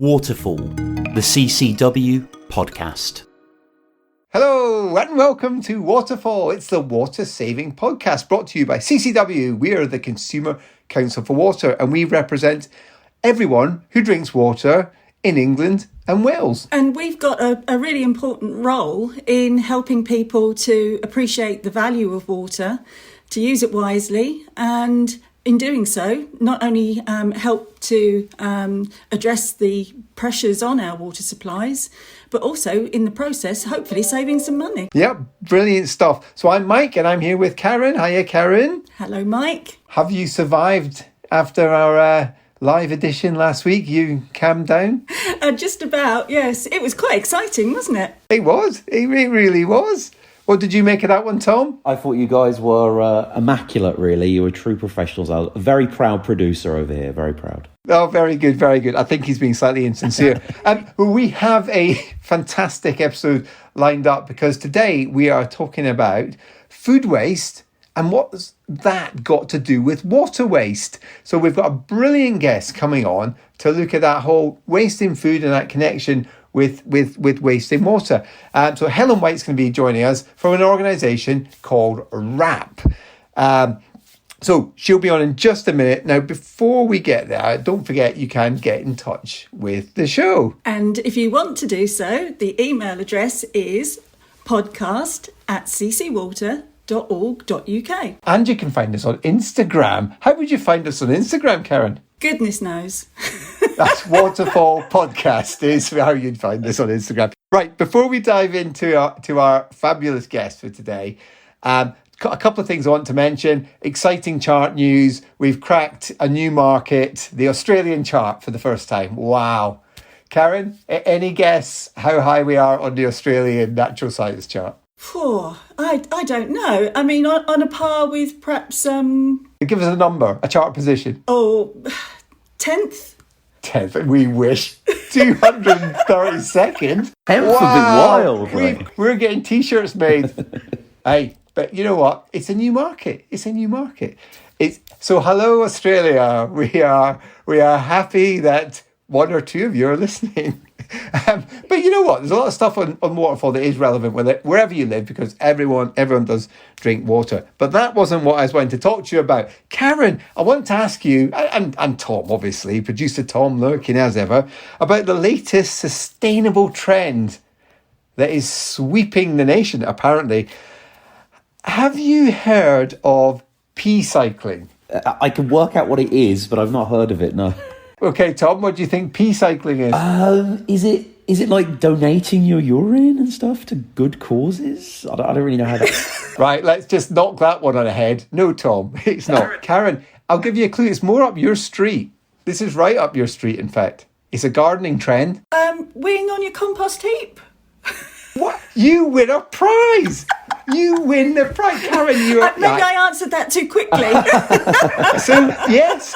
Waterfall, the CCW podcast. Hello and welcome to Waterfall. It's the water saving podcast brought to you by CCW. We are the Consumer Council for Water and we represent everyone who drinks water in England and Wales. And we've got a really important role in helping people to appreciate the value of water, to use it wisely, and in doing so, not only help to address the pressures on our water supplies, but also in the process, hopefully saving some money. Yep, brilliant stuff. So I'm Mike and I'm here with Karen. Hiya, Karen. Hello, Mike. Have you survived after our live edition last week? You calmed down? Just about, yes. It was quite exciting, wasn't it? It was. It really was. What did you make of that one, Tom? I thought you guys were immaculate, really. You were true professionals. I'm a very proud producer over here, very proud. Oh, very good, very good. I think he's being slightly insincere. We have a fantastic episode lined up because today we are talking about food waste and what's that got to do with water waste. So we've got a brilliant guest coming on to look at that whole wasting food and that connection with wasting water. So Helen White's going to be joining us from an organisation called WRAP. So she'll be on in just a minute. Now, before we get there, don't forget you can get in touch with the show. And if you want to do so, the email address is podcast@ccwater.org.uk. And you can find us on Instagram. How would you find us on Instagram, Karen? Goodness knows. That's Waterfall Podcast is how you'd find us on Instagram. Right, before we dive into our fabulous guest for today, a couple of things I want to mention. Exciting chart news. We've cracked a new market, the Australian chart for the first time. Wow. Karen, any guess how high we are on the Australian natural science chart? I don't know. I mean, on a par with perhaps... Give us a number, a chart position. 10th? 10th, we wish. 232nd. 10th's a bit wild. We're getting t-shirts made. Hey, but you know what? It's a new market. So hello, Australia. We are happy that one or two of you are listening. But you know what? There's a lot of stuff on Waterfall that is relevant with it, wherever you live, because everyone does drink water. But that wasn't what I was wanting to talk to you about. Karen, I want to ask you, and Tom, obviously, producer Tom lurking as ever, about the latest sustainable trend that is sweeping the nation, apparently. Have you heard of Peecycling? I can work out what it is, but I've not heard of it, no. Okay, Tom, what do you think Peecycling is? Is it like donating your urine and stuff to good causes? I don't really know how that... Right, let's just knock that one on the head. No, Tom, it's not. Karen, I'll give you a clue. It's more up your street. This is right up your street, in fact. It's a gardening trend. Weeing on your compost heap. What? You win a prize! You win the prize. Karen, Maybe I answered that too quickly. So, yes...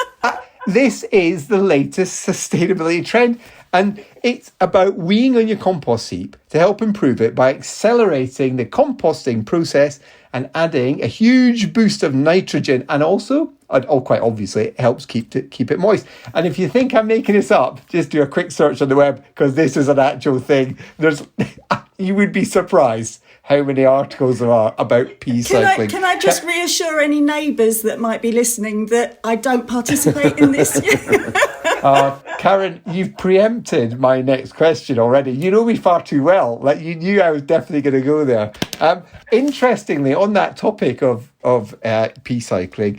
This is the latest sustainability trend, and it's about weeing on your compost heap to help improve it by accelerating the composting process and adding a huge boost of nitrogen, and also, quite obviously, it helps keep it moist. And if you think I'm making this up, just do a quick search on the web, because this is an actual thing. You would be surprised how many articles there are about Peecycling. Can I just reassure any neighbours that might be listening that I don't participate in this? Karen, you've preempted my next question already. You know me far too well. Like, you knew I was definitely going to go there. Interestingly, on that topic of Peecycling,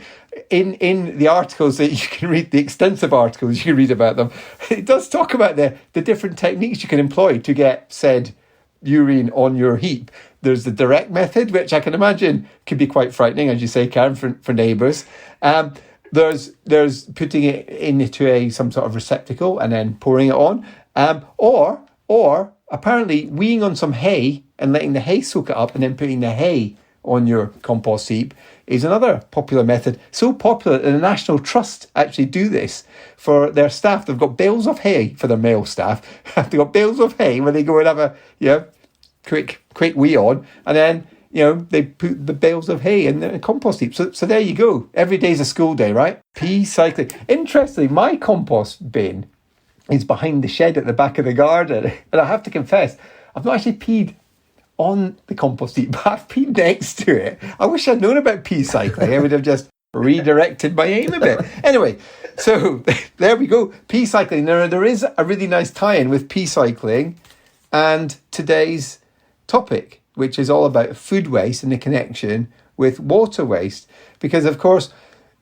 in the articles that you can read, the extensive articles you can read about them, it does talk about the different techniques you can employ to get said urine on your heap. There's the direct method, which I can imagine could be quite frightening, as you say, Karen, for neighbours. There's putting it into some sort of receptacle and then pouring it on. Or apparently weeing on some hay and letting the hay soak it up and then putting the hay on your compost heap is another popular method. So popular that the National Trust actually do this for their staff. They've got bales of hay for their male staff. They've got bales of hay where they go and have a quick wee on, and then they put the bales of hay in the compost heap. So there you go. Every day's a school day, right? Peecycling. Interestingly, my compost bin is behind the shed at the back of the garden. And I have to confess, I've not actually peed on the compost heap, but I've peed next to it. I wish I'd known about Peecycling. I would have just redirected my aim a bit. Anyway, so there we go. Peecycling. Now, there is a really nice tie-in with Peecycling and today's topic, which is all about food waste and the connection with water waste. Because, of course,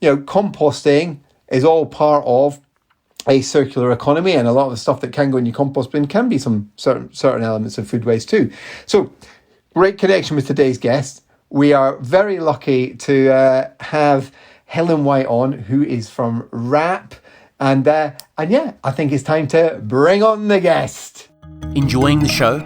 composting is all part of a circular economy, and a lot of the stuff that can go in your compost bin can be some certain elements of food waste too. So, great connection with today's guest. We are very lucky to have Helen White on, who is from WRAP. And yeah, I think it's time to bring on the guest. Enjoying the show?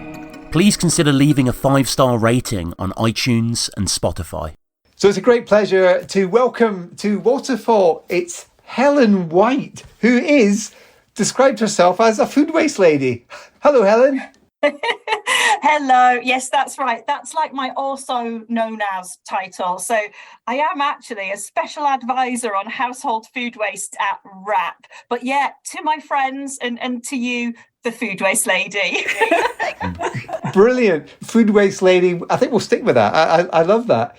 Please consider leaving a 5-star rating on iTunes and Spotify. So it's a great pleasure to welcome to Waterfall, it's Helen White, who is described herself as a food waste lady. Hello, Helen. Hello. Yes, that's right. That's like my also known as title. So I am actually a special advisor on household food waste at WRAP. But yeah, to my friends and to you, the food waste lady. Brilliant. Food waste lady. I think we'll stick with that. I love that.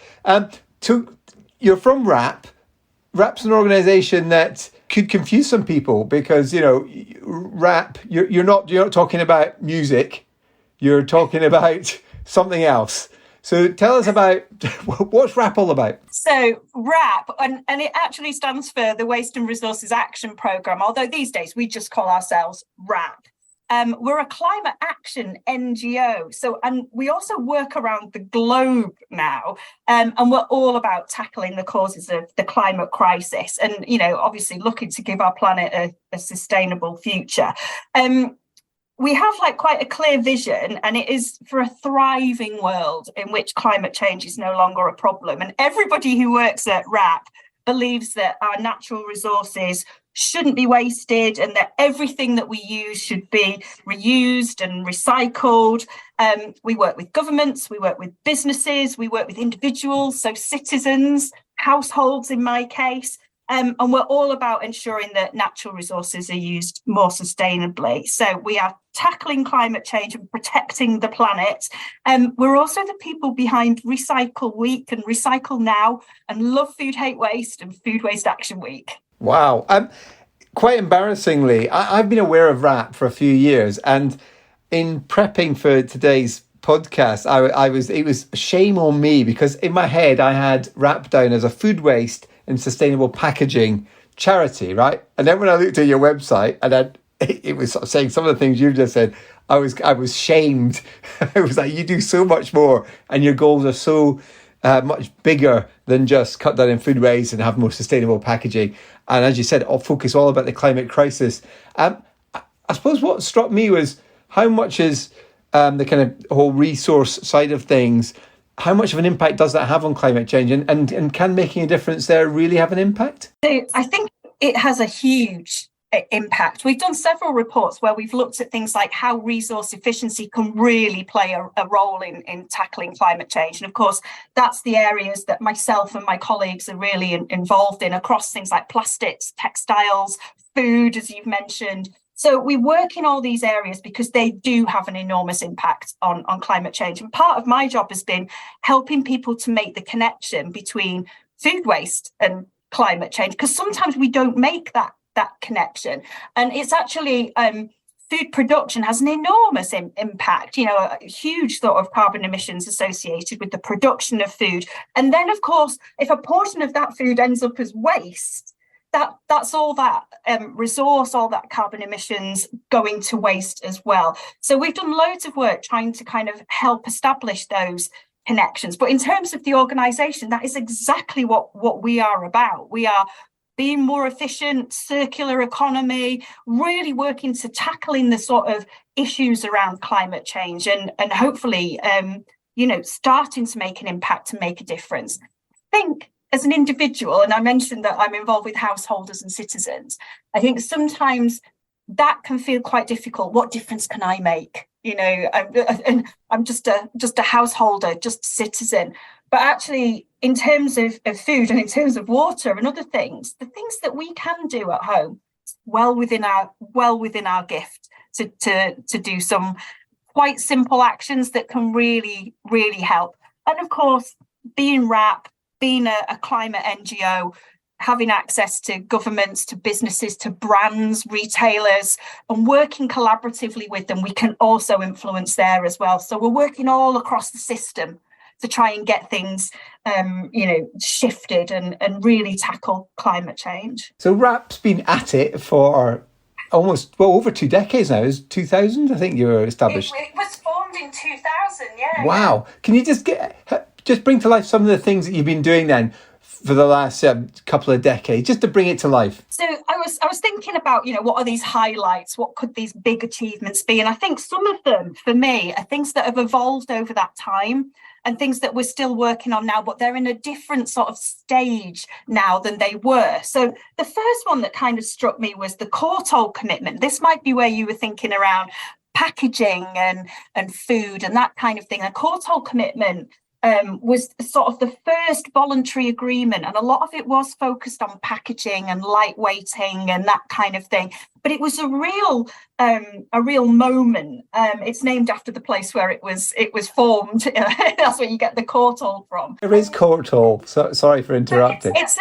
You're from WRAP. WRAP's an organisation that could confuse some people because, WRAP, you're not talking about music. You're talking about something else. So tell us about what's WRAP all about? So WRAP, and it actually stands for the Waste and Resources Action Programme, although these days we just call ourselves WRAP. We're a climate action NGO. And we also work around the globe now. And we're all about tackling the causes of the climate crisis and, obviously looking to give our planet a sustainable future. We have quite a clear vision, and it is for a thriving world in which climate change is no longer a problem. And everybody who works at WRAP believes that our natural resources shouldn't be wasted and that everything that we use should be reused and recycled. We work with governments, we work with businesses, we work with individuals, so citizens, households in my case. And we're all about ensuring that natural resources are used more sustainably. So we are tackling climate change and protecting the planet. We're also the people behind Recycle Week and Recycle Now and Love Food Hate Waste and Food Waste Action Week. Wow. Quite embarrassingly, I've been aware of WRAP for a few years, and in prepping for today's podcast, it was shame on me because in my head I had WRAP down as a food waste and sustainable packaging charity, right? And then when I looked at your website and it was sort of saying some of the things you just said, I was shamed. It was like, you do so much more and your goals are so much bigger than just cut down on food waste and have more sustainable packaging. And as you said, I'll focus all about the climate crisis. I suppose what struck me was how much is the kind of whole resource side of things, how much of an impact does that have on climate change? And can making a difference there really have an impact? So I think it has a huge impact. We've done several reports where we've looked at things like how resource efficiency can really play a role in tackling climate change. And of course, that's the areas that myself and my colleagues are really involved in across things like plastics, textiles, food, as you've mentioned. So we work in all these areas because they do have an enormous impact on climate change. And part of my job has been helping people to make the connection between food waste and climate change, because sometimes we don't make that connection. And it's actually food production has an enormous impact, a huge sort of carbon emissions associated with the production of food. And then, of course, if a portion of that food ends up as waste, that's all that resource, all that carbon emissions going to waste as well. So we've done loads of work trying to kind of help establish those connections. But in terms of the organisation, that is exactly what we are about. We are being more efficient, circular economy, really working to tackling the sort of issues around climate change and hopefully, starting to make an impact, to make a difference. I think as an individual, and I mentioned that I'm involved with householders and citizens, I think sometimes that can feel quite difficult. What difference can I make? I'm just a householder, just a citizen. But actually, in terms of food and in terms of water and other things, the things that we can do at home well within our gift to do some quite simple actions that can really, really help. And of course, being RAP, being a climate NGO, having access to governments, to businesses, to brands, retailers, and working collaboratively with them, we can also influence there as well. So we're working all across the system to try and get things, shifted and really tackle climate change. So RAP's been at it for almost, over 2 decades now. It's 2000, I think you were established. It was formed in 2000, yeah. Wow. Can you just bring to life some of the things that you've been doing then for the last couple of decades, just to bring it to life? So I was thinking about, what are these highlights? What could these big achievements be? And I think some of them, for me, are things that have evolved over that time and things that we're still working on now, but they're in a different sort of stage now than they were. So the first one that kind of struck me was the Courtauld commitment. This might be where you were thinking around packaging and food and that kind of thing. A Courtauld commitment was sort of the first voluntary agreement, and a lot of it was focused on packaging and lightweighting and that kind of thing. But it was a real moment. It's named after the place where it was formed. That's where you get the Courtauld from. There is Courtauld. Sorry for interrupting. It's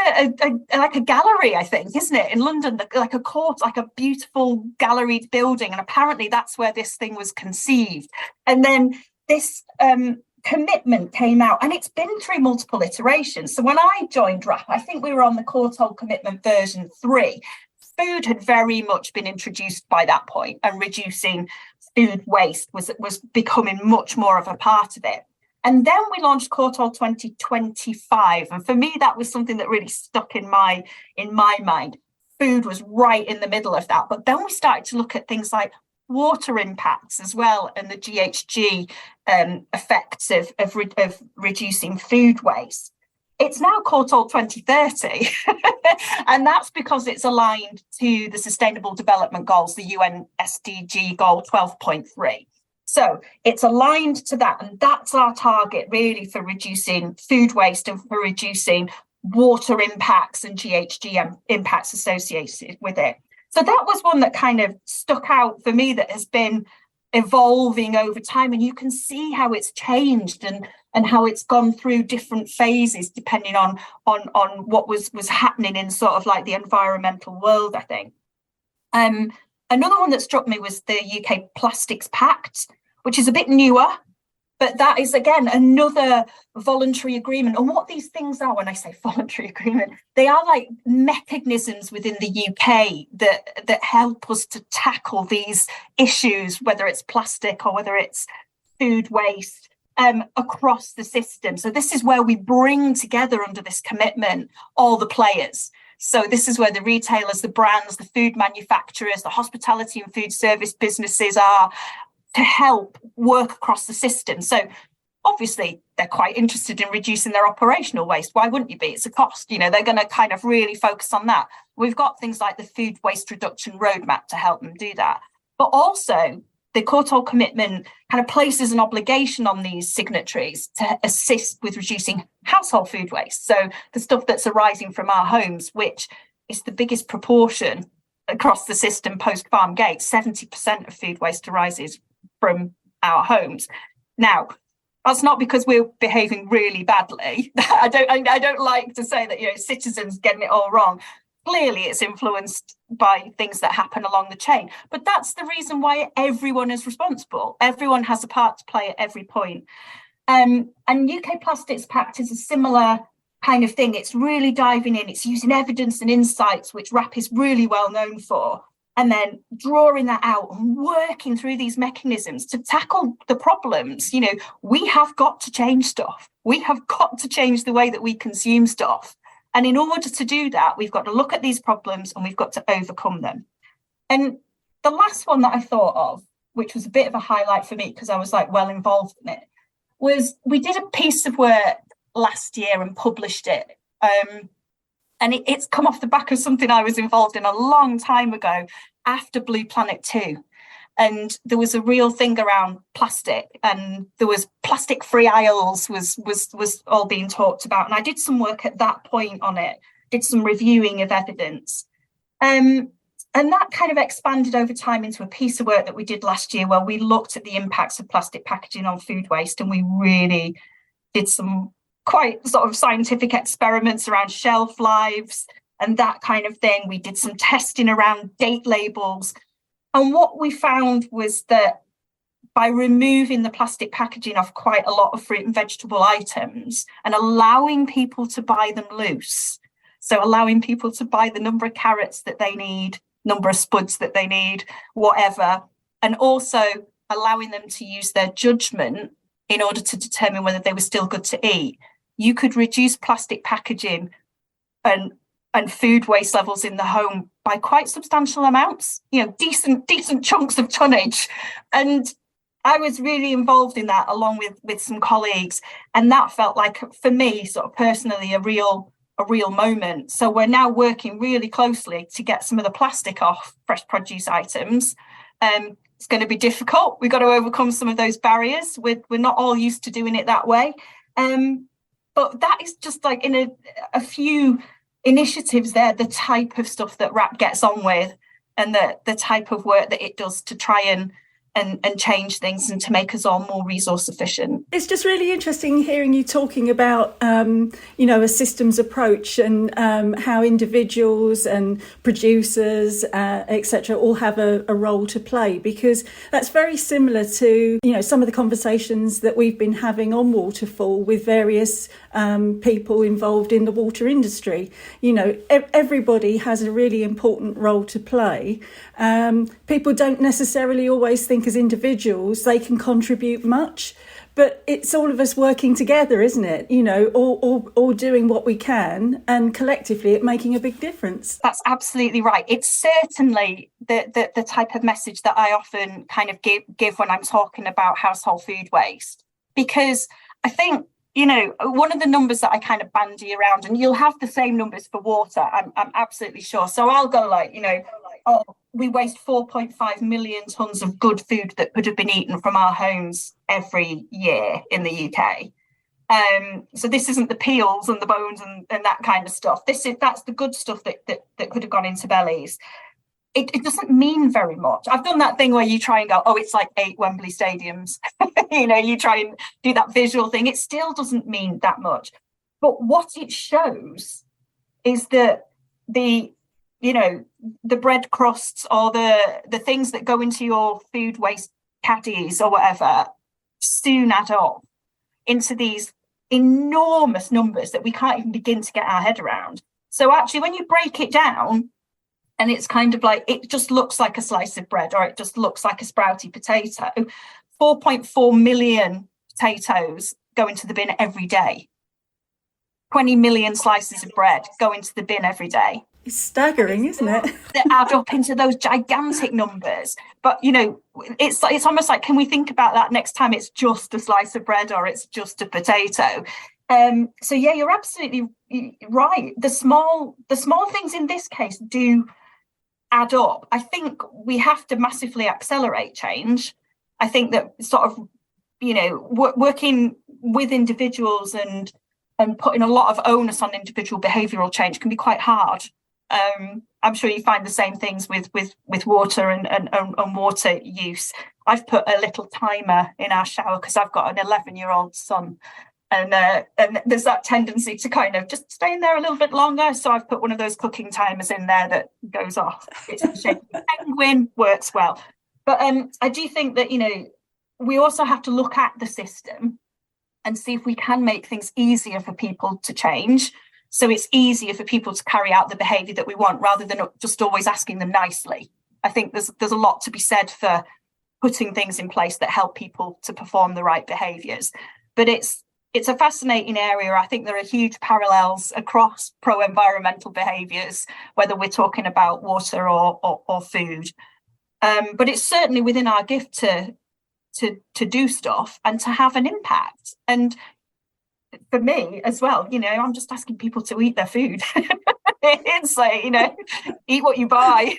like a gallery, I think, isn't it, in London? Like a court, like a beautiful galleried building, and apparently that's where this thing was conceived. And then this commitment came out, and it's been through multiple iterations. So when I joined RAP, I think we were on the Courtauld commitment version 3. Food had very much been introduced by that point, and reducing food waste was becoming much more of a part of it. And then we launched Courtauld 2025, and for me that was something that really stuck in my mind. Food was right in the middle of that, but then we started to look at things like water impacts as well, and the GHG effects of reducing food waste. It's now Courtauld 2030, and that's because it's aligned to the Sustainable Development Goals, the UN SDG goal 12.3. So it's aligned to that, and that's our target really for reducing food waste and for reducing water impacts and GHG impacts associated with it. So that was one that kind of stuck out for me, that has been evolving over time, and you can see how it's changed and how it's gone through different phases depending on what was happening in sort of like the environmental world, I think. Another one that struck me was the UK Plastics Pact, which is a bit newer, but that is, again, another voluntary agreement. And what these things are, when I say voluntary agreement, they are like mechanisms within the UK that help us to tackle these issues, whether it's plastic or whether it's food waste, across the system. So this is where we bring together under this commitment all the players. So this is where the retailers, the brands, the food manufacturers, the hospitality and food service businesses are, to help work across the system. So obviously they're quite interested in reducing their operational waste. Why wouldn't you be? It's a cost. They're going to kind of really focus on that. We've got things like the food waste reduction roadmap to help them do that. But also the Courtauld commitment kind of places an obligation on these signatories to assist with reducing household food waste. So the stuff that's arising from our homes, which is the biggest proportion across the system post-farm gate. 70% of food waste arises from our homes. Now, that's not because we're behaving really badly. I don't like to say that citizens getting it all wrong. Clearly, it's influenced by things that happen along the chain. But that's the reason why everyone is responsible. Everyone has a part to play at every point. And UK Plastics Pact is a similar kind of thing. It's really diving in. It's using evidence and insights, which RAP is really well known for, and then drawing that out and working through these mechanisms to tackle the problems. We have got to change stuff. We have got to change the way that we consume stuff. And in order to do that, we've got to look at these problems and we've got to overcome them. And the last one that I thought of, which was a bit of a highlight for me because I was well involved in it, was we did a piece of work last year and published it. And it's come off the back of something I was involved in a long time ago after Blue Planet 2. And there was a real thing around plastic, and there was plastic-free aisles was all being talked about. And I did some work at that point on it, did some reviewing of evidence. And that kind of expanded over time into a piece of work that we did last year where we looked at the impacts of plastic packaging on food waste, and we really did some quite sort of scientific experiments around shelf lives and that kind of thing. We did some testing around date labels. And what we found was that by removing the plastic packaging off quite a lot of fruit and vegetable items and allowing people to buy them loose, so allowing people to buy the number of carrots that they need, number of spuds that they need, whatever, and also allowing them to use their judgment in order to determine whether they were still good to eat, you could reduce plastic packaging and food waste levels in the home by quite substantial amounts, decent chunks of tonnage. And I was really involved in that along with some colleagues. And that felt like, for me, sort of personally, a real moment. So we're now working really closely to get some of the plastic off fresh produce items. It's going to be difficult. We've got to overcome some of those barriers. We're not all used to doing it that way. But that is just like in a few initiatives there, the type of stuff that WRAP gets on with, and the type of work that it does to try and change things and to make us all more resource efficient. It's just really interesting hearing you talking about, a systems approach and how individuals and producers, etc., all have a role to play, because that's very similar to, some of the conversations that we've been having on Waterfall with various people involved in the water industry. Everybody has a really important role to play. People don't necessarily always think as individuals they can contribute much, but it's all of us working together, isn't it? All doing what we can, and collectively it making a big difference. That's absolutely right. It's certainly the type of message that I often kind of give when I'm talking about household food waste, because I think, one of the numbers that I kind of bandy around, and you'll have the same numbers for water, I'm absolutely sure. So I'll go we waste 4.5 million tonnes of good food that could have been eaten from our homes every year in the UK. So this isn't the peels and the bones and that kind of stuff. That's the good stuff that could have gone into bellies. It doesn't mean very much. I've done that thing where you try and go, it's like 8 Wembley stadiums. You try and do that visual thing. It still doesn't mean that much. But what it shows is that the bread crusts or the things that go into your food waste caddies or whatever soon add up into these enormous numbers that we can't even begin to get our head around. So actually, when you break it down, and it's kind of like, it just looks like a slice of bread, or it just looks like a sprouty potato, 4.4 million potatoes go into the bin every day. 20 million slices of bread go into the bin every day. It's staggering, isn't it? They add up into those gigantic numbers. But, it's almost like, can we think about that next time it's just a slice of bread or it's just a potato? So, yeah, you're absolutely right. The small things in this case do add up. I think we have to massively accelerate change. I think that sort of, working with individuals and putting a lot of onus on individual behavioural change can be quite hard. I'm sure you find the same things with water and water use. I've put a little timer in our shower because I've got an 11-year-old son, and there's that tendency to kind of just stay in there a little bit longer. So I've put one of those cooking timers in there that goes off. It's a shame. Penguin works well, but I do think that we also have to look at the system and see if we can make things easier for people to change. So it's easier for people to carry out the behaviour that we want, rather than just always asking them nicely. I think there's a lot to be said for putting things in place that help people to perform the right behaviours. But it's a fascinating area. I think there are huge parallels across pro-environmental behaviours, whether we're talking about water or food. But it's certainly within our gift to do stuff and to have an impact. And for me as well, I'm just asking people to eat their food. It's like, eat what you buy.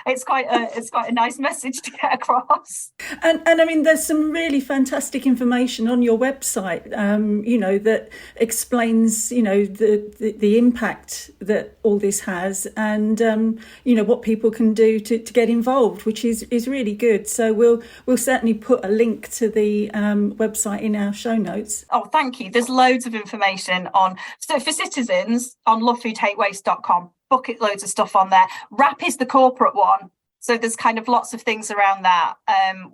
It's quite a nice message to get across. And I mean, there's some really fantastic information on your website, that explains, the impact that all this has, and what people can do to get involved, which is really good. So we'll certainly put a link to the website in our show notes. Oh, thank you. There's loads of information so for citizens on lovefoodhatewaste.com. Bucket loads of stuff on there. WRAP is the corporate one. So there's kind of lots of things around that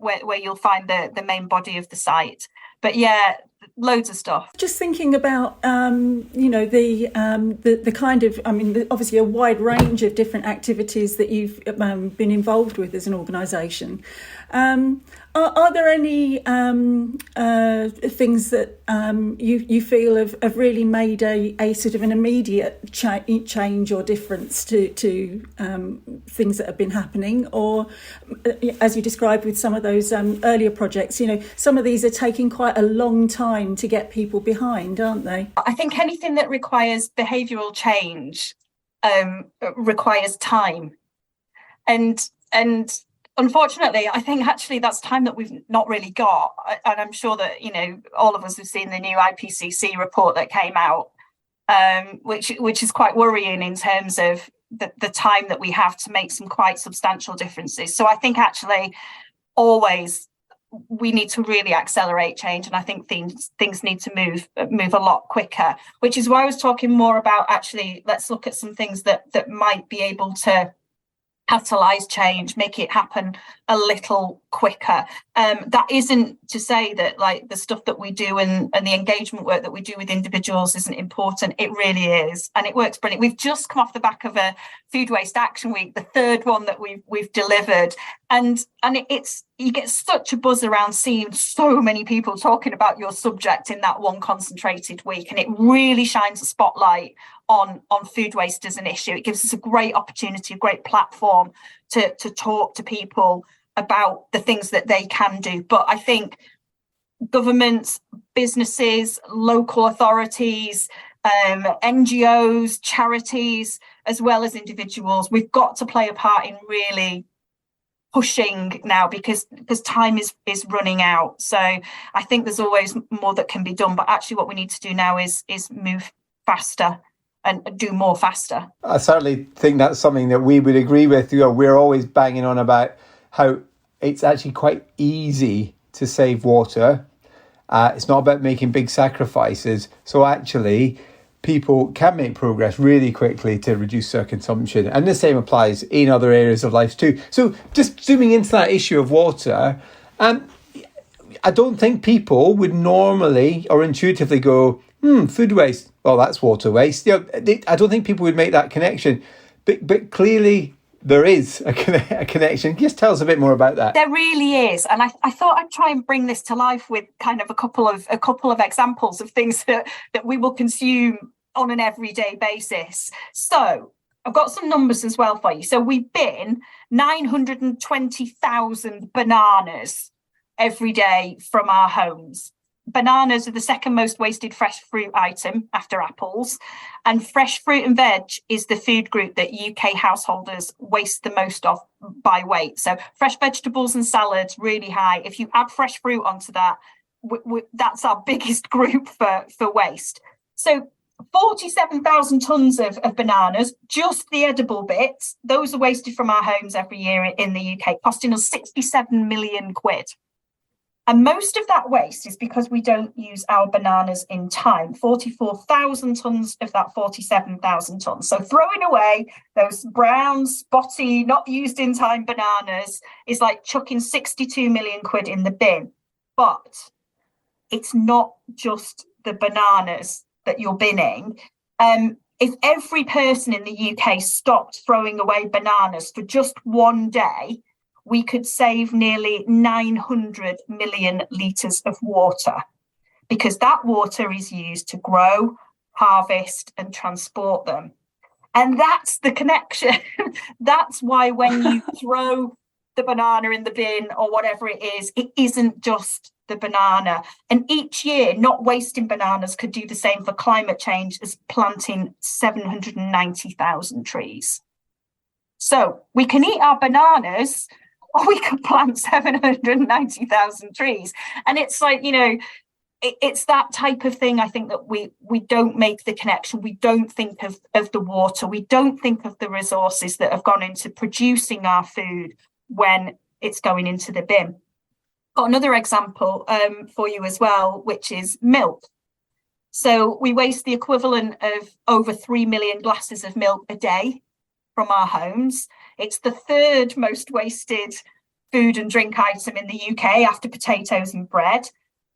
where you'll find the main body of the site. But yeah, loads of stuff. Just thinking about, the kind of, obviously a wide range of different activities that you've been involved with as an organisation. Are there any things that you feel have really made a sort of an immediate change or difference to things that have been happening? Or, as you described with some of those earlier projects, some of these are taking quite a long time to get people behind, aren't they? I think anything that requires behavioural change requires time. And unfortunately, I think actually that's time that we've not really got. And I'm sure that, all of us have seen the new IPCC report that came out, which is quite worrying in terms of the time that we have to make some quite substantial differences. So I think actually always we need to really accelerate change. And I think things need to move a lot quicker, which is why I was talking more about actually, let's look at some things that might be able to catalyze change, make it happen a little quicker. That isn't to say that like the stuff that we do and the engagement work that we do with individuals isn't important. It really is, and it works brilliant. We've just come off the back of a Food Waste Action Week, the third one that we've delivered, and it's you get such a buzz around seeing so many people talking about your subject in that one concentrated week, and it really shines a spotlight on food waste as an issue. It gives us a great opportunity, a great platform to talk to people about the things that they can do. But I think governments, businesses, local authorities, NGOs, charities, as well as individuals, we've got to play a part in really pushing now because time is running out. So I think there's always more that can be done, but actually what we need to do now is move faster and do more faster. I certainly think that's something that we would agree with. We're always banging on about how it's actually quite easy to save water. It's not about making big sacrifices. So actually, people can make progress really quickly to reduce their consumption. And the same applies in other areas of life too. So just zooming into that issue of water, I don't think people would normally or intuitively go, food waste, well, that's water waste. I don't think people would make that connection. But clearly there is a connection. Just tell us a bit more about that. There really is. And I thought I'd try and bring this to life with kind of a couple of examples of things that we will consume on an everyday basis. So I've got some numbers as well for you. So we bin 920,000 bananas every day from our homes. Bananas are the second most wasted fresh fruit item after apples, and fresh fruit and veg is the food group that UK householders waste the most of by weight. So fresh vegetables and salads, really high. If you add fresh fruit onto that, that's our biggest group for waste. So 47,000 tonnes of bananas, just the edible bits, those are wasted from our homes every year in the UK, costing us 67 million quid. And most of that waste is because we don't use our bananas in time. 44,000 tonnes of that 47,000 tonnes. So throwing away those brown, spotty, not used in time bananas is like chucking 62 million quid in the bin. But it's not just the bananas that you're binning. If every person in the UK stopped throwing away bananas for just one day, we could save nearly 900 million litres of water, because that water is used to grow, harvest and transport them. And that's the connection. That's why when you throw the banana in the bin or whatever it isn't just the banana. And each year, not wasting bananas could do the same for climate change as planting 790,000 trees. So we can eat our bananas, or we can plant 790,000 trees. And it's like, it's that type of thing, I think, that we don't make the connection. We don't think of the water. We don't think of the resources that have gone into producing our food when it's going into the bin. Got another example for you as well, which is milk. So we waste the equivalent of over 3 million glasses of milk a day from our homes. It's the third most wasted food and drink item in the UK after potatoes and bread.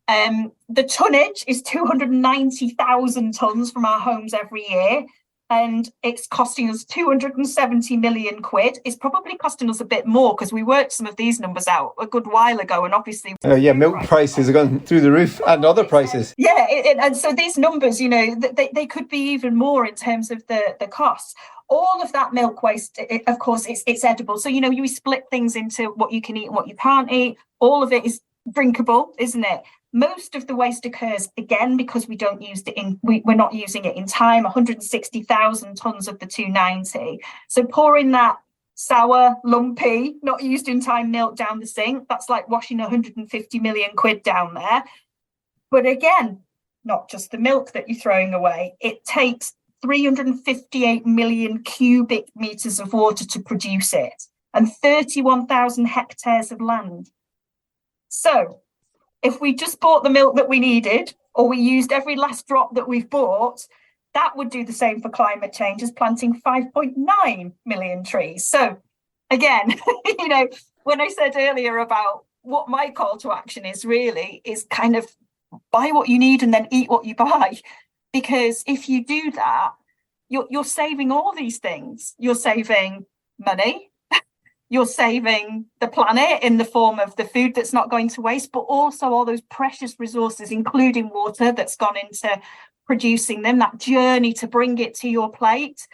The tonnage is 290,000 tonnes from our homes every year, and it's costing us 270 million quid. It's probably costing us a bit more because we worked some of these numbers out a good while ago, and obviously milk prices have gone through the roof, and other prices. And so these numbers, they could be even more in terms of the costs. All of that milk waste, of course, it's edible. So you split things into what you can eat and what you can't eat. All of it is drinkable, isn't it? Most of the waste occurs again because we don't use it we're not using it in time. 160,000 tonnes of the 290. So pouring that sour, lumpy, not used in time milk down the sink, that's like washing 150 million quid down there. But again, not just the milk that you're throwing away. It takes 358 million cubic meters of water to produce it, and 31,000 hectares of land. So if we just bought the milk that we needed, or we used every last drop that we've bought, that would do the same for climate change as planting 5.9 million trees. So again, when I said earlier about what my call to action is really is kind of buy what you need and then eat what you buy. Because if you do that, you're saving all these things. You're saving money. You're saving the planet in the form of the food that's not going to waste, but also all those precious resources, including water, that's gone into producing them, that journey to bring it to your plate.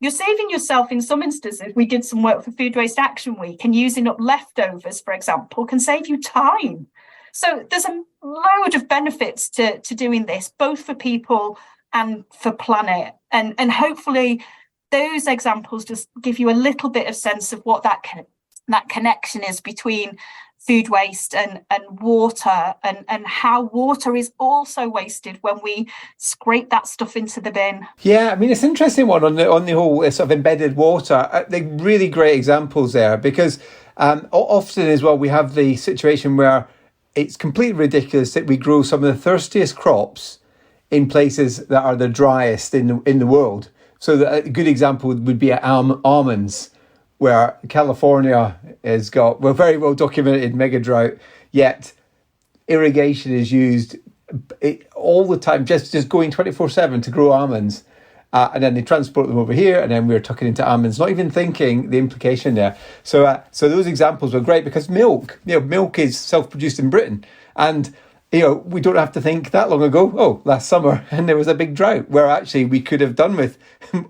You're saving yourself in some instances. We did some work for Food Waste Action Week, and using up leftovers, for example, can save you time. So there's a load of benefits to doing this, both for people and for planet. And hopefully those examples just give you a little bit of sense of what that connection is between food waste and water, and how water is also wasted when we scrape that stuff into the bin. Yeah, I mean, it's an interesting one on the whole sort of embedded water. They're really great examples there, because often as well we have the situation where it's completely ridiculous that we grow some of the thirstiest crops in places that are the driest in the world. So a good example would be almonds, where California has got very well documented mega drought, yet irrigation is used all the time, just going 24/7 to grow almonds. And then they transport them over here, and then we're tucking into almonds, not even thinking the implication there. So those examples were great, because milk is self-produced in Britain, and we don't have to think that long ago, last summer, and there was a big drought where actually we could have done with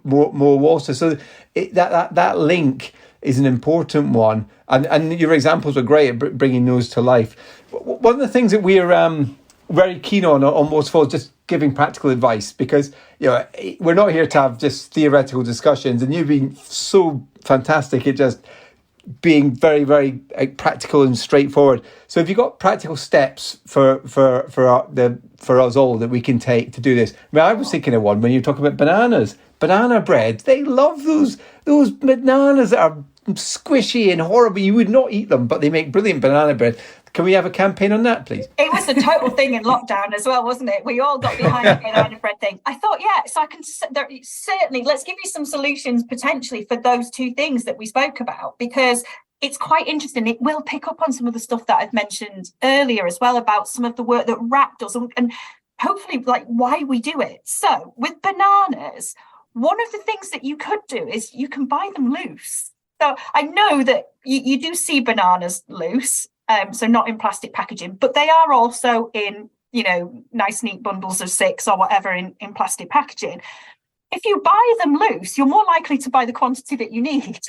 more water. So that link is an important one. And your examples were great at bringing those to life. One of the things that we're very keen on most of all, just giving practical advice, because we're not here to have just theoretical discussions, and you've been so fantastic at just being very, very practical and straightforward. So have you got practical steps for us all that we can take to do this? I mean, I was thinking of one when you talk about banana bread. They love those bananas that are squishy and horrible. You would not eat them, but they make brilliant banana bread. Can we have a campaign on that, please? It was a total thing in lockdown as well, wasn't it? We all got behind the banana bread thing. I thought, so I can certainly, let's give you some solutions potentially for those two things that we spoke about, because it's quite interesting. It will pick up on some of the stuff that I've mentioned earlier as well, about some of the work that WRAP does, and hopefully like why we do it. So with bananas, one of the things that you could do is you can buy them loose. So I know that you do see bananas loose, so not in plastic packaging, but they are also in, nice neat bundles of 6 or whatever in plastic packaging. If you buy them loose, you're more likely to buy the quantity that you need.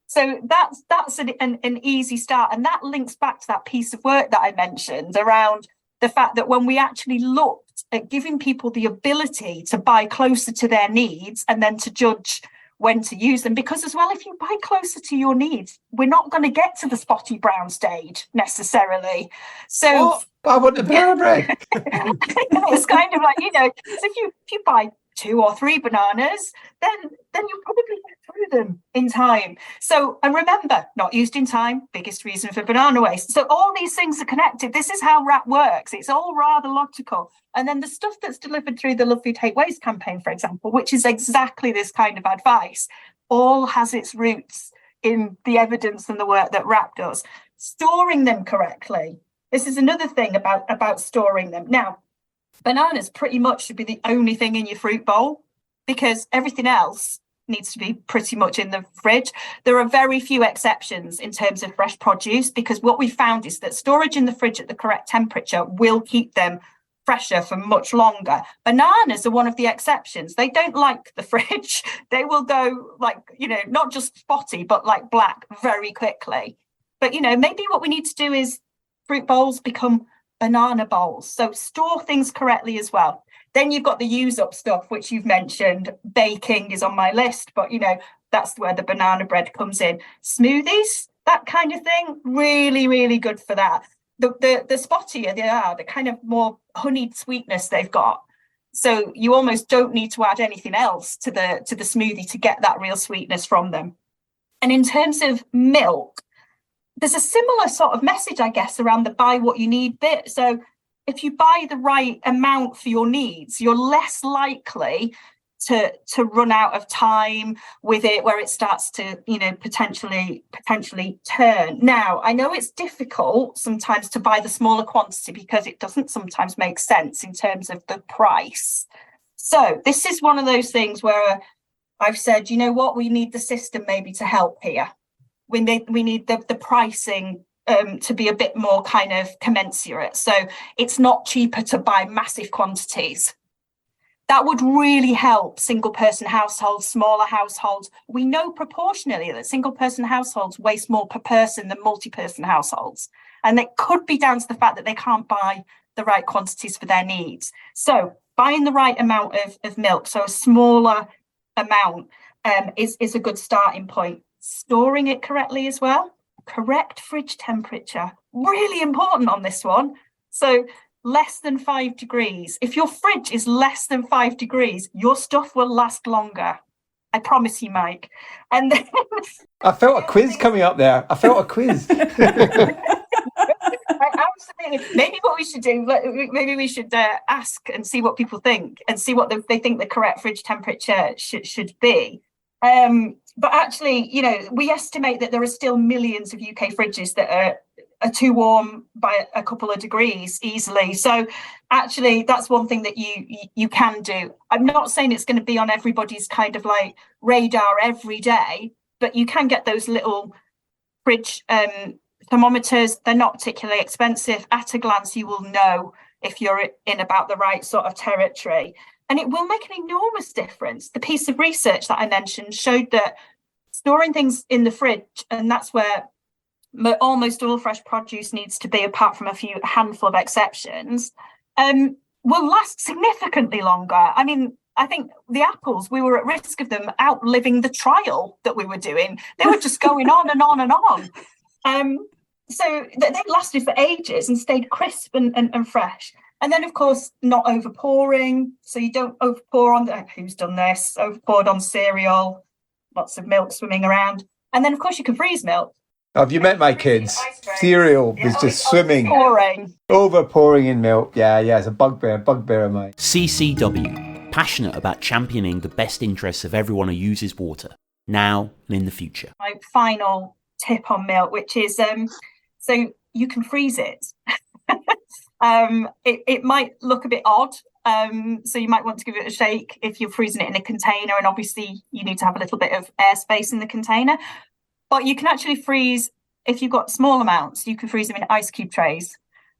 So that's an easy start. And that links back to that piece of work that I mentioned around the fact that when we actually looked at giving people the ability to buy closer to their needs and then to judge when to use them, because as well, if you buy closer to your needs, we're not going to get to the spotty brown stage necessarily. So I want the banana bread. It's kind of like, so if you buy 2 or 3 bananas, then you'll probably get through them in time. So, and remember, not used in time, biggest reason for banana waste. So all these things are connected. This is how RAP works. It's all rather logical. And then the stuff that's delivered through the Love Food Hate Waste campaign, for example, which is exactly this kind of advice, all has its roots in the evidence and the work that RAP does. Storing them correctly. This is another thing about storing them. Now, bananas pretty much should be the only thing in your fruit bowl, because everything else needs to be pretty much in the fridge. There are very few exceptions in terms of fresh produce, because what we found is that storage in the fridge at the correct temperature will keep them fresher for much longer. Bananas are one of the exceptions. They don't like the fridge. They will go like, not just spotty, but like black very quickly. But, maybe what we need to do is fruit bowls become banana bowls. So store things correctly as well. Then you've got the use up stuff, which you've mentioned. Baking is on my list, but that's where the banana bread comes in. Smoothies, that kind of thing, really, really good for that. The spottier they are, the kind of more honeyed sweetness they've got. So you almost don't need to add anything else to the smoothie to get that real sweetness from them. And in terms of milk, there's a similar sort of message, I guess, around the buy what you need bit. So if you buy the right amount for your needs, you're less likely to run out of time with it, where it starts to, potentially turn. Now, I know it's difficult sometimes to buy the smaller quantity because it doesn't sometimes make sense in terms of the price. So this is one of those things where I've said, we need the system maybe to help here. We need the pricing to be a bit more kind of commensurate. So it's not cheaper to buy massive quantities. That would really help single person households, smaller households. We know proportionally that single person households waste more per person than multi-person households. And it could be down to the fact that they can't buy the right quantities for their needs. So buying the right amount of milk, so a smaller amount, is a good starting point. Storing it correctly as well. Correct fridge temperature. Really important on this one. So less than 5 degrees. If your fridge is less than 5 degrees, your stuff will last longer. I promise you, Mike. And then I felt a quiz coming up there. I quiz. Absolutely. Maybe what we should do, maybe we should ask and see what people think and see what they think the correct fridge temperature should be. But actually, we estimate that there are still millions of UK fridges that are too warm by a couple of degrees easily. So actually, that's one thing that you can do. I'm not saying it's going to be on everybody's kind of like radar every day, but you can get those little fridge thermometers. They're not particularly expensive. At a glance, you will know if you're in about the right sort of territory. And it will make an enormous difference. The piece of research that I mentioned showed that storing things in the fridge, and that's where almost all fresh produce needs to be, apart from a handful of exceptions, will last significantly longer. I mean, I think the apples, we were at risk of them outliving the trial that we were doing. They were just going on and on and on. So they lasted for ages and stayed crisp and fresh. And then, of course, not overpouring. So you don't overpour on who's done this? Overpoured on cereal, lots of milk swimming around. And then, of course, you can freeze milk. Have you met my kids? Cereal is just swimming. Overpouring in milk. Yeah, it's a bugbear of mine. CCW, passionate about championing the best interests of everyone who uses water, now and in the future. My final tip on milk, which is, so you can freeze it. It might look a bit odd, so you might want to give it a shake if you're freezing it in a container, and obviously you need to have a little bit of airspace in the container. But you can actually freeze, if you've got small amounts, you can freeze them in ice cube trays,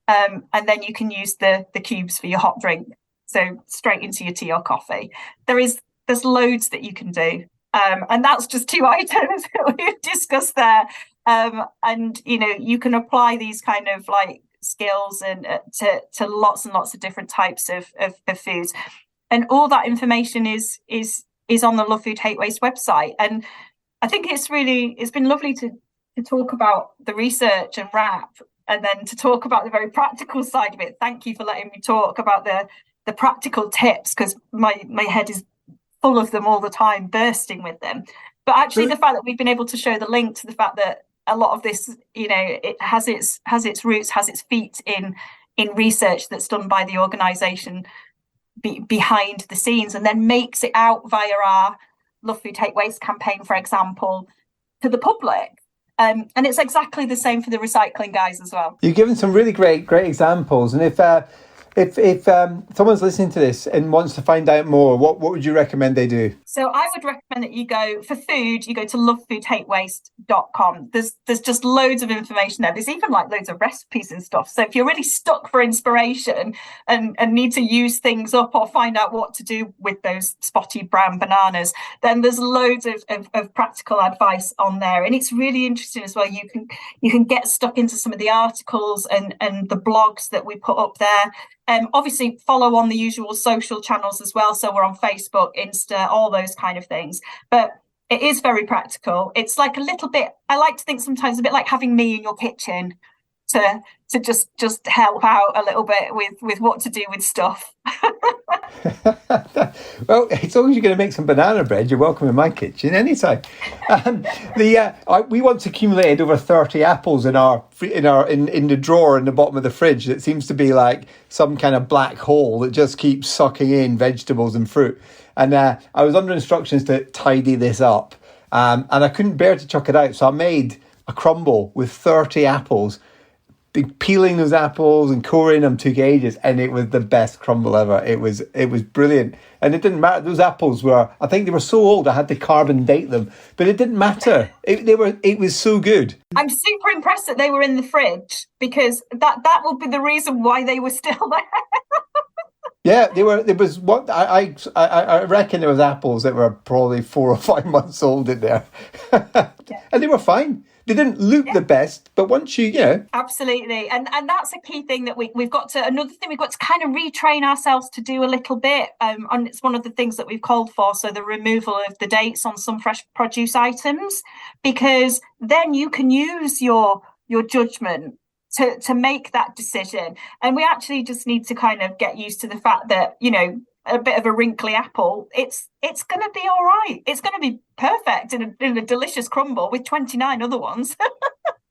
and then you can use the cubes for your hot drink, so straight into your tea or coffee. There's loads that you can do, and that's just 2 items that we've discussed there. And you can apply these kind of like skills and to lots and lots of different types of foods. And all that information is on the Love Food Hate Waste website. And I think it's been lovely to talk about the research and wrap, and then to talk about the very practical side of it. Thank you for letting me talk about the practical tips, because my head is full of them all the time, bursting with them. But actually, the fact that we've been able to show the link to the fact that a lot of this, it has its roots, has its feet in research that's done by the organisation behind the scenes, and then makes it out via our Love Food Hate Waste campaign, for example, to the public. And it's exactly the same for the recycling guys as well. You've given some really great examples. And if someone's listening to this and wants to find out more, what would you recommend they do? So I would recommend that you go to lovefoodhatewaste.com. There's just loads of information there. There's even like loads of recipes and stuff. So if you're really stuck for inspiration and need to use things up or find out what to do with those spotty brown bananas, then there's loads of practical advice on there. And it's really interesting as well. You can get stuck into some of the articles and the blogs that we put up there. Obviously follow on the usual social channels as well. So we're on Facebook, Insta, all those kind of things. But it is very practical. It's like a little bit, I like to think sometimes a bit like having me in your kitchen to just help out a little bit with what to do with stuff. Well, as long as you're going to make some banana bread, you're welcome in my kitchen anytime. We once accumulated over 30 apples in the drawer in the bottom of the fridge. It seems to be like some kind of black hole that just keeps sucking in vegetables and fruit. And I was under instructions to tidy this up, and I couldn't bear to chuck it out, so I made a crumble with 30 apples. Peeling those apples and coring them took ages, and it was the best crumble ever. It was brilliant, and it didn't matter. Those apples I think they were so old I had to carbon date them, but it didn't matter. It was so good. I'm super impressed that they were in the fridge, because that would be the reason why they were still there. Yeah, they were. There was what I reckon there was apples that were probably 4 or 5 months old in there, and they were fine. They didn't look the best, but once you. Absolutely. And that's a key thing that we've got to, another thing we've got to kind of retrain ourselves to do a little bit. And it's one of the things that we've called for. So the removal of the dates on some fresh produce items, because then you can use your judgment to make that decision. And we actually just need to kind of get used to the fact that, a bit of a wrinkly apple, it's going to be all right. It's going to be perfect in a delicious crumble with 29 other ones.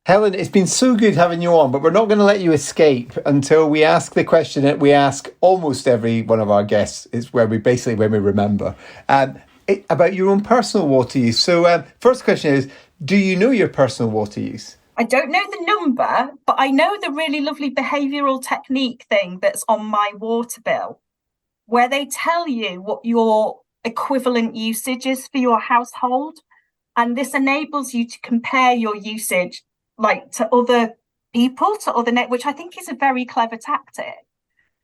Helen, it's been so good having you on, but we're not going to let you escape until we ask the question that we ask almost every one of our guests. It's when we remember about your own personal water use. So first question is, do you know your personal water use? I don't know the number, but I know the really lovely behavioural technique thing that's on my water bill, where they tell you what your equivalent usage is for your household. And this enables you to compare your usage to other people, which I think is a very clever tactic.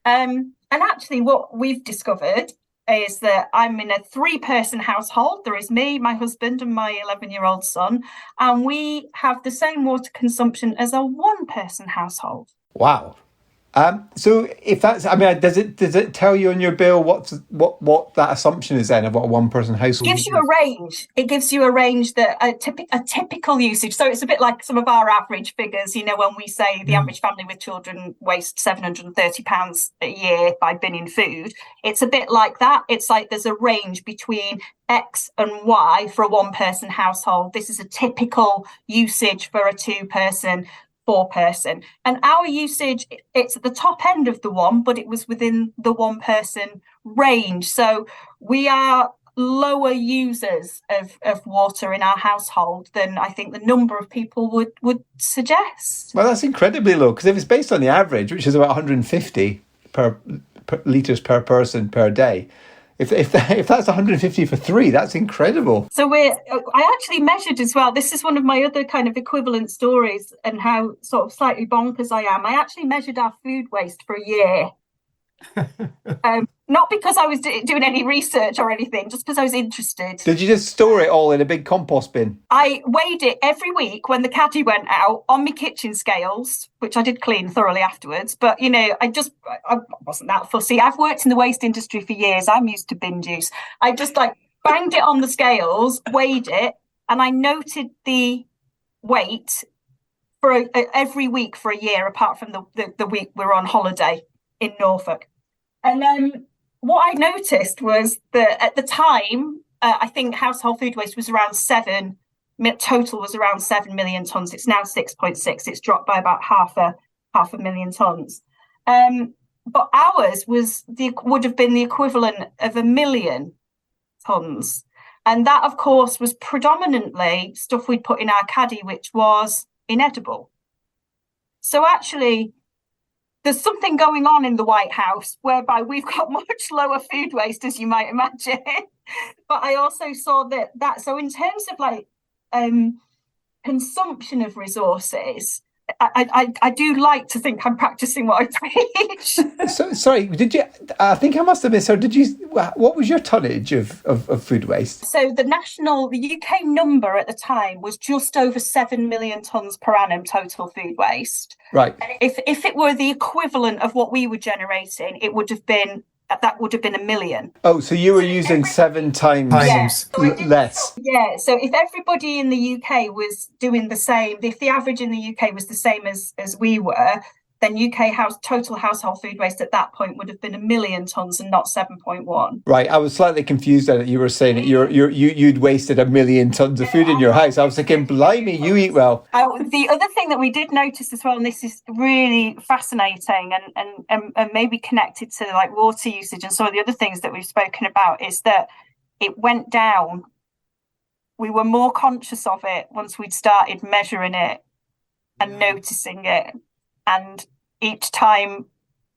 And actually what we've discovered is that I'm in a 3-person household. There is me, my husband, and my 11-year-old son. And we have the same water consumption as a 1-person household. Wow. So if that's, does it tell you on your bill what that assumption is then of what a 1-person household? It gives you a range. It gives you a range that a typical usage. So it's a bit like some of our average figures. When we say the average family with children waste £730 a year by binning food, it's a bit like that. It's like there's a range between X and Y for a 1-person household. This is a typical usage for a 2-person. 4-person, and our usage, it's at the top end of the 1, but it was within the 1-person range. So we are lower users of water in our household than I think the number of people would suggest. Well, that's incredibly low, because if it's based on the average, which is about 150 per litres per person per day, if that's 150 for 3, that's incredible. So I actually measured as well. This is one of my other kind of equivalent stories and how sort of slightly bonkers I am. I actually measured our food waste for a year. Not because I was doing any research or anything, just because I was interested. Did you just store it all in a big compost bin? I weighed it every week when the caddy went out on my kitchen scales, which I did clean thoroughly afterwards. But, you know, I wasn't that fussy. I've worked in the waste industry for years. I'm used to bin juice. I just like banged it on the scales, weighed it, and I noted the weight for every week for a year, apart from the week we were on holiday in Norfolk. And then what I noticed was that at the time, I think household food waste was around total was around 7 million tonnes. It's now 6.6. It's dropped by about half a million tonnes. But ours would have been the equivalent of 1 million tonnes. And that, of course, was predominantly stuff we'd put in our caddy, which was inedible. So actually, there's something going on in the White House whereby we've got much lower food waste, as you might imagine. But I also saw that so in terms of like consumption of resources, I do like to think I'm practicing what I preach. So, sorry, did you? I think I must have missed. So, did you? What was your tonnage of food waste? So, the UK number at the time was just over 7 million tonnes per annum total food waste. Right. And if it were the equivalent of what we were generating, that would have been 1 million. Oh, so you were using 7 times less. Yeah, so if everybody in the UK was doing the same, if the average in the UK was the same as we were, then UK total household food waste at that point would have been 1 million tonnes and not 7.1. Right, I was slightly confused that you were saying that you'd wasted 1 million tonnes of food in your house. I was thinking, blimey, you eat well. The other thing that we did notice as well, and this is really fascinating and maybe connected to like water usage and some of the other things that we've spoken about, is that it went down. We were more conscious of it once we'd started measuring it and noticing it. And each time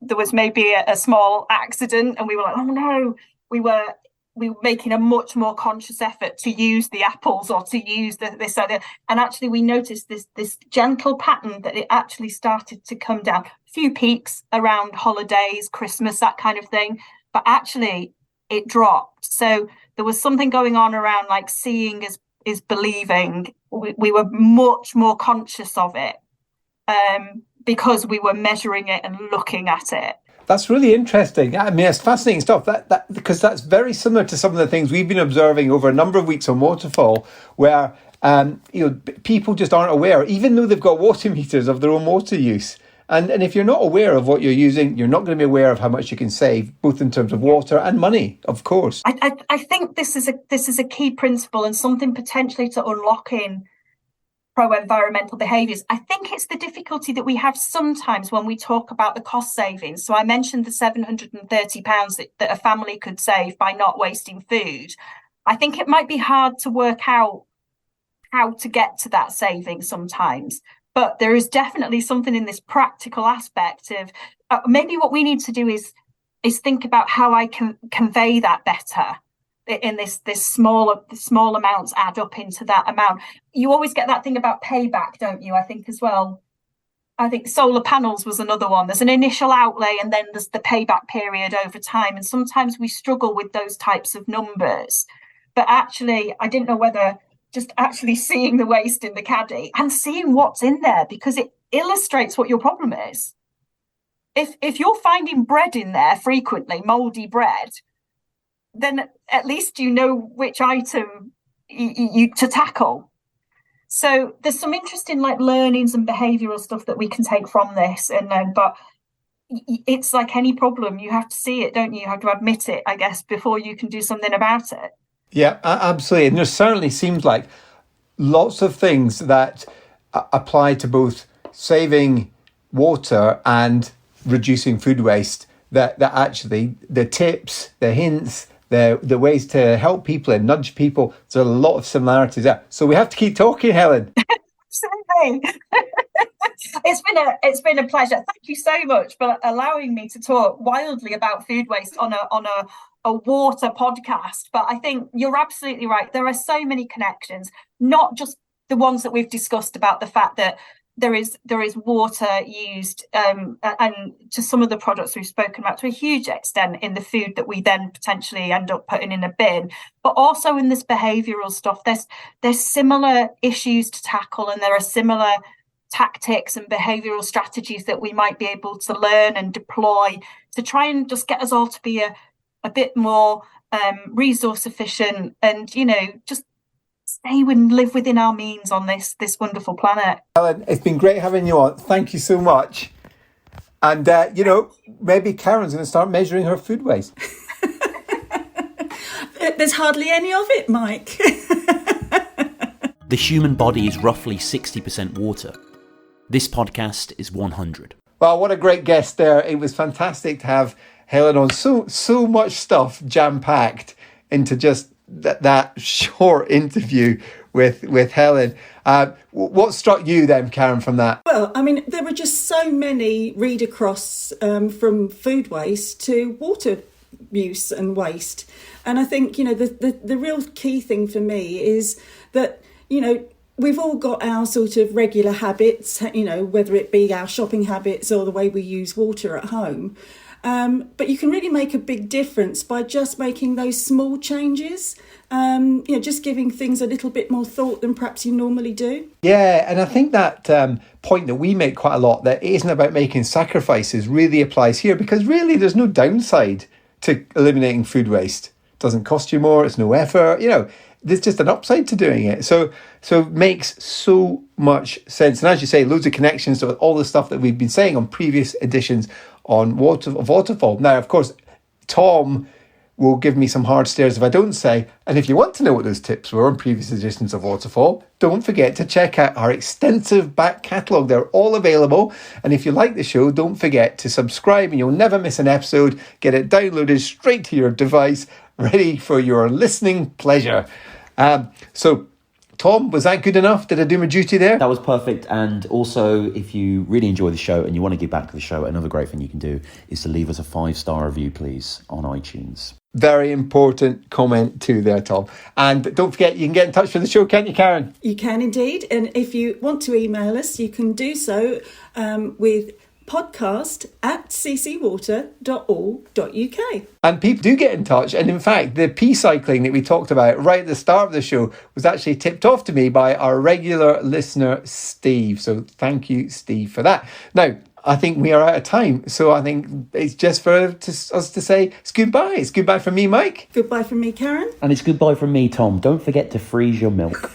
there was maybe a small accident and we were like, oh no, we were making a much more conscious effort to use the apples or to use this other. And actually we noticed this gentle pattern that it actually started to come down. A few peaks around holidays, Christmas, that kind of thing. But actually it dropped. So there was something going on around like seeing is believing. We were much more conscious of it. Because we were measuring it and looking at it. That's really interesting. I mean, it's fascinating stuff. That because that's very similar to some of the things we've been observing over a number of weeks on Waterfall, where people just aren't aware, even though they've got water meters, of their own water use. And if you're not aware of what you're using, you're not going to be aware of how much you can save, both in terms of water and money, of course. I think this is a key principle and something potentially to unlock in pro-environmental behaviours. I think it's the difficulty that we have sometimes when we talk about the cost savings. So I mentioned the £730 that a family could save by not wasting food. I think it might be hard to work out how to get to that saving sometimes. But there is definitely something in this practical aspect of maybe what we need to do is think about how I can convey that better. In this small amounts add up into that amount. You always get that thing about payback, don't you? I think as well. I think solar panels was another one. There's an initial outlay and then there's the payback period over time. And sometimes we struggle with those types of numbers. But actually, I didn't know whether just actually seeing the waste in the caddy and seeing what's in there, because it illustrates what your problem is. If you're finding bread in there frequently, mouldy bread, then at least you know which item you to tackle. So there's some interesting like learnings and behavioural stuff that we can take from this. But it's like any problem, you have to see it, don't you? You have to admit it, I guess, before you can do something about it. Yeah, absolutely. And there certainly seems like lots of things that apply to both saving water and reducing food waste, that actually the tips, the hints, the ways to help people and nudge people, there's a lot of similarities there. So we have to keep talking, Helen. Absolutely. It's been a pleasure. Thank you so much for allowing me to talk wildly about food waste on a water podcast. But I think you're absolutely right. There are so many connections, not just the ones that we've discussed about the fact that there is water used, and to some of the products we've spoken about to a huge extent in the food that we then potentially end up putting in a bin, but also in this behavioural stuff. There's similar issues to tackle, and there are similar tactics and behavioural strategies that we might be able to learn and deploy to try and just get us all to be a bit more resource efficient, and just stay and live within our means on this wonderful planet. Helen, it's been great having you on. Thank you so much. And maybe Karen's going to start measuring her food waste. There's hardly any of it, Mike. The human body is roughly 60% water. This podcast is 100. Well, what a great guest there. It was fantastic to have Helen on. So much stuff jam-packed into just that short interview with Helen. What struck you then, Karen, from that? Well, I mean, there were just so many read across from food waste to water use and waste. And I think, the real key thing for me is that, we've all got our sort of regular habits, whether it be our shopping habits or the way we use water at home. But you can really make a big difference by just making those small changes, just giving things a little bit more thought than perhaps you normally do. Yeah, and I think that point that we make quite a lot, that it isn't about making sacrifices, really applies here, because really there's no downside to eliminating food waste. It doesn't cost you more, it's no effort, there's just an upside to doing it. So it makes so much sense. And as you say, loads of connections to all the stuff that we've been saying on previous editions on Waterfall. Now, of course, Tom will give me some hard stares if I don't say, and if you want to know what those tips were on previous editions of Waterfall, don't forget to check out our extensive back catalogue. They're all available. And if you like the show, don't forget to subscribe and you'll never miss an episode. Get it downloaded straight to your device, ready for your listening pleasure. So, Tom, was that good enough? Did I do my duty there? That was perfect. And also, if you really enjoy the show and you want to give back to the show, another great thing you can do is to leave us a 5-star review, please, on iTunes. Very important comment too there, Tom. And don't forget, you can get in touch with the show, can't you, Karen? You can indeed. And if you want to email us, you can do so with podcast@ccwater.org.uk. And people do get in touch. And in fact, the Peecycling that we talked about right at the start of the show was actually tipped off to me by our regular listener, Steve. So thank you, Steve, for that. Now, I think we are out of time. So I think it's just for us to say it's goodbye. It's goodbye from me, Mike. Goodbye from me, Karen. And it's goodbye from me, Tom. Don't forget to freeze your milk.